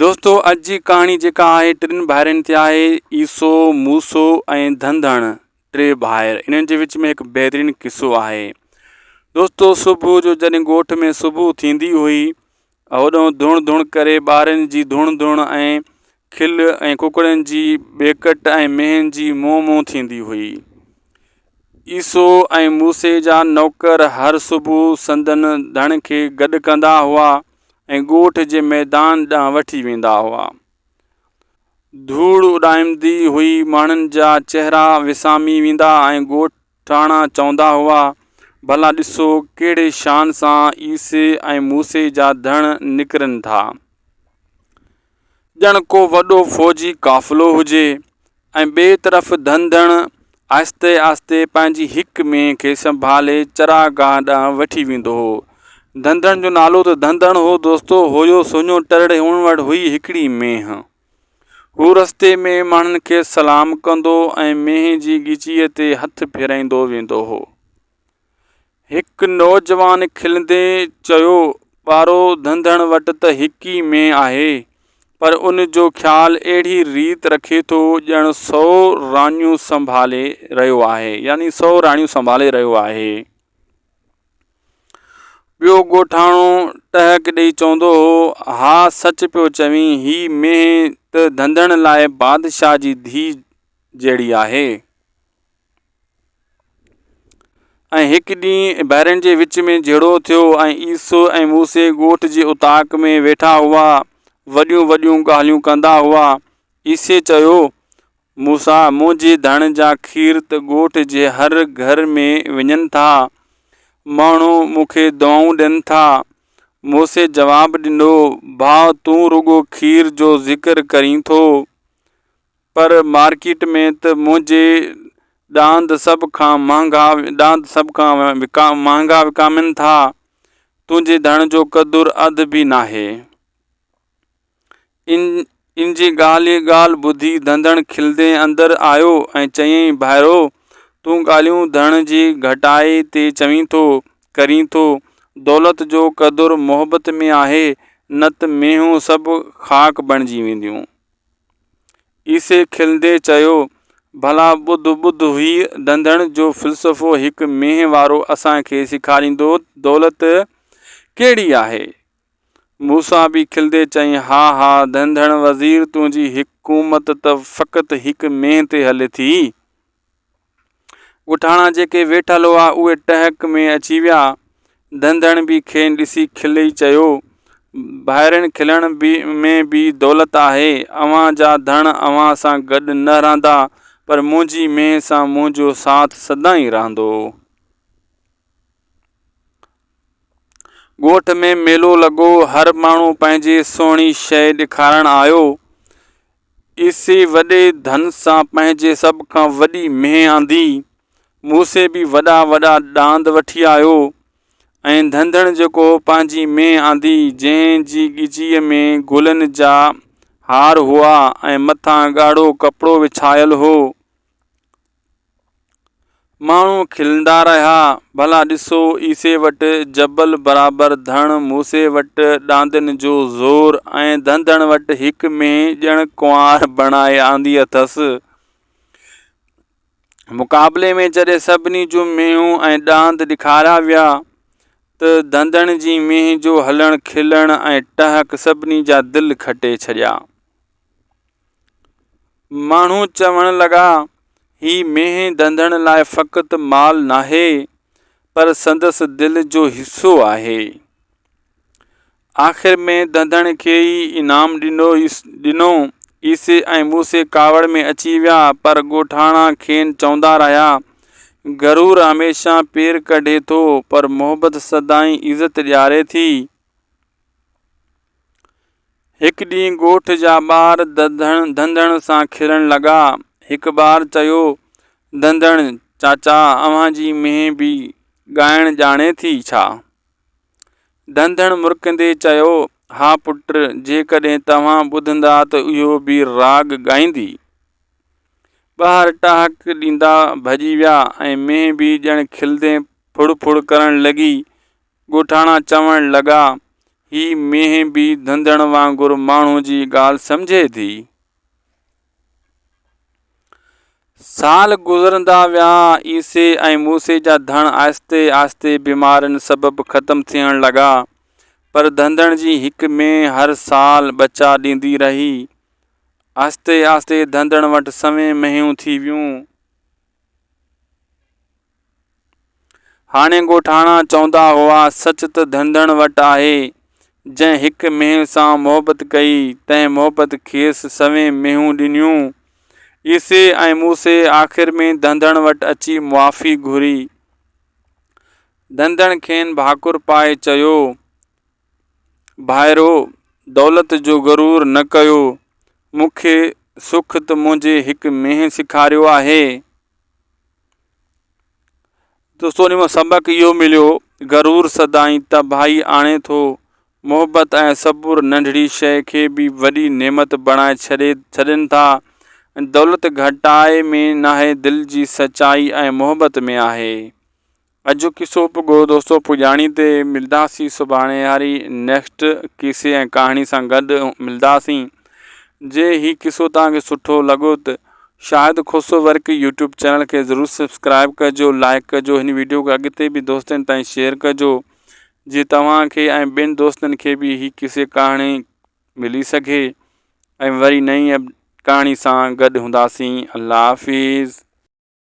दोस्तो अॼु जी कहाणी जेका आहे टिनि भाइरनि ते आहे। ईसो, मूसो ऐं धंधण, टे भाइर। इन्हनि जे विच में हिकु बहितरीनु किस्सो आहे। दोस्तो सुबुह जो जॾहिं ॻोठ में सुबुह थींदी हुई, होॾो धुण धुण करे ॿारनि जी धुण धुण ऐं खिल ऐं कुकड़नि जी बेकट ऐं मेहनि जी मों मों थींदी हुई। ईसो ऐं मूसे जा नौकर हर सुबुह संदन धण खे गॾु कंदा हुआ ऐं ॻोठ जे मैदान ॾांहुं वठी वेंदा हुआ। धूड़ उॾाईंदी हुई माण्हुनि जा चहिरा विसामी वेंदा ऐं ॻोठाणा चवंदा हुआ, भला ॾिसो कहिड़े शान सां ईसे ऐं मूसे जा धण निकिरनि था। ॼण को वॾो फ़ौजी काफ़िलो हुजे। ऐं ॿिए तरफ़ धंधण आहिस्ते आहिस्ते पंहिंजी हिक मेंह खे संभाले चरागाह ॾांहुं वठी वेंदो हो। धंधण जो नालो त धंधण हो दोस्तो, हुयो सुञो टरड़े हुन वटि हुई हिकिड़ी मेंह। हू रस्ते में माण्हुनि खे सलाम कंदो ऐं मेंह जी ॻिचीअ ते हथ फेराईंदो वेंदो हो। हिकु नौजवान खिलंदे चयो, ॿारो धंधण वटि त हिक ई मेंह आहे, पर उन जो ख़्यालु अहिड़ी रीत रखे थो ॼण 100 राणियूं संभाले रहियो आहे, यानी 100 राणियूं संभाले रहियो आहे। ॿियो ॻोठाणो टहक ॾेई चवंदो हो, हा सच पियो चवीं, ही मेंह त धंधण लाइ बादशाह जी धीउ जहिड़ी आहे। ऐं हिकु ॾींहुं ॿारनि जे विच में झेड़ो थियो ऐं ईसो ऐं मूसे ॻोठ जे उताक में वेठा हुआ, वॾियूं वॾियूं ॻाल्हियूं कंदा हुआ। ईसे चयो, मूसा, मुंहिंजे धण जा खीर त ॻोठ जे हर घर में वञनि था, माण्हू मूंखे दुआऊं ॾियनि था। मूसे जवाबु ॾिनो, भाउ तूं रुगो खीर जो ज़िक्र करीं थो, पर मार्केट में त मुंहिंजे ॾांद सभ खां महांगा विकामनि था। तुंहिंजे धण जो क़दुरु अधु बि नाहे। इन जी ॻाल्हि ॿुधी धंधण खिलंदे अंदरि आयो ऐं चयईं, भाइरो तूं ॻाल्हियूं धण जी घटाई ते चवीं थो, करीं थो। दौलत जो क़दुरु मोहबत में आहे, न त मेंहूं सभु ख़ाक बणिजी वेंदियूं। ईसे खिलंदे चयो, भला ॿुध हुई धंधण जो फ़िलसफ़ो हिकु मेंह वारो असांखे सेखारींदो दौलत कहिड़ी आहे। मूसा बि खिलंदे चईं, हा हा धंधण वज़ीर, तुंहिंजी हुकूमत त फ़क़ति हिकु मेंह ते हले थी। ॻोठाणा जेके वेठल हुआ उहे टहक में अची विया। धंधण बि खेनि ॾिसी खिलई चयो, भाइरनि खिलण में बि दौलत आहे। अव्हां जा धण अव्हां सां गॾु न रहंदा, पर मुंहिंजी मेंह सां मुंहिंजो साथ सदाईं रहंदो। ॻोठ में मेलो लॻो, हर माण्हू पंहिंजी सुहिणी शइ ॾेखारण आयो। ईसे वॾे धन सां पंहिंजे सभ खां वॾी मेंह आंदी। मूसे बि वॾा वॾा ॾांद वठी आयो। ऐं धंधण जेको पंहिंजी मेंह आंदी, जंहिं जी ॻिचीअ में गुलनि जा हार हुआ ऐं मथां ॻाढ़ो कपिड़ो विछायल हो। माण्हू खिलंदा रहिया, भला ॾिसो ईसे वटि जबल बराबरि धण, मूसे वटि ॾांदनि जो ज़ोर ऐं धंधण वटि हिकु मेंह ॼण कुंवार बणाए आंदी अथसि। मुक़ाबले में जॾहिं सभिनी जूं मेंहूं ऐं ॾांद ॾेखारिया विया, त धंधण जी मेंह जो हलण खिलण ऐं टहक सभिनी जा दिलि खटे छॾिया। माण्हू चवण लॻा, ही मेंह धंधण लाइ फ़क़ति माल नाहे, पर संदसि दिलि जो हिस्सो आहे। आख़िर में धंधण खे ई इनाम ॾिनो। ईसे ऐं मूसे कावड़ में अची विया, पर ॻोठाणा खेनि चवंदा रहिया, गरूर हमेशह पेर कढे थो, पर मोहबत सदाईं इज़त ॾियारे थी। हिकु ॾींहुं ॻोठ जा ॿार धंधण सां खिलण लॻा। हिकु ॿार चयो, धंधण चाचा, अव्हां जी मेंह बि ॻाइण ॼाणे थी छा? धंधण मुरकंदे चयो, हा पुट, जेकॾहिं तव्हां ॿुधंदा त इहो बि राग ॻाईंदी। ॿार टहक ॾींदा भॼी विया ऐं मेंह बि ॼण खिलंदे फुड़ फुड़ करण लॻी। ॻोठाणा चवण लॻा, ही मींहं बि धंधण वांगुरु माण्हू जी ॻाल्हि सम्झे थी। साल गुज़रंदा विया, ईसे ऐं मूसे जा धण आहिस्ते आहिस्ते बीमारियुनि सबबु ख़तमु थियण लॻा, पर धंधण जी हिक में हर साल बचा ॾींदी रही। आहिस्ते आहिस्ते धंधण वटि समय महियूं थी वियूं। हाणे ॻोठाणा चवंदा हुआ, सच त धंधण वटि आहे। जंहिं हिक मेंह सां मोहबत कई, तंहिं मोहबत खेसि सवें मेंहूं ॾिनियूं। ईसे ऐं मूसे आख़िर में धंधण वटि अची मुआफ़ी घुरी। धंधण खेनि भाकुर पाए चयो, भाइरो, दौलत जो ग़रूर न कयो। मूंखे सुख त मुंहिंजे हिक मेंह सेखारियो आहे। दोस्तों, उन मां सबक़ इहो मिलियो, ग़रूर सदाईं तबाही आणे थो। मोहबत ऐं सबुर नंढड़ी शइ खे बि वॾी नेमत बणाए छॾनि था। दौलत घटाए में नाहे, दिल जी सचाई ऐं मोहबत में आहे। अॼु जो किसो पुॻो दोस्तों, पुॼाणी ते मिलंदासीं सुभाणे वारी नेक्स्ट किसे ऐं कहाणी सां गॾु मिलंदासीं। जे ही किसो तव्हांखे सुठो लॻो त शाहिद खुसो वर्क यूट्यूब चैनल खे ज़रूरु सब्सक्राइब कजो, लाइक कजो, हिन वीडियो खे अॻिते बि दोस्तनि ताईं शेयर कजो, जीअं तव्हांखे ऐं ॿियनि दोस्तनि खे बि ही किसे कहाणी मिली सघे। ऐं वरी नई कहाणी सां गॾु हूंदासीं। अल्लाह हाफ़िज़।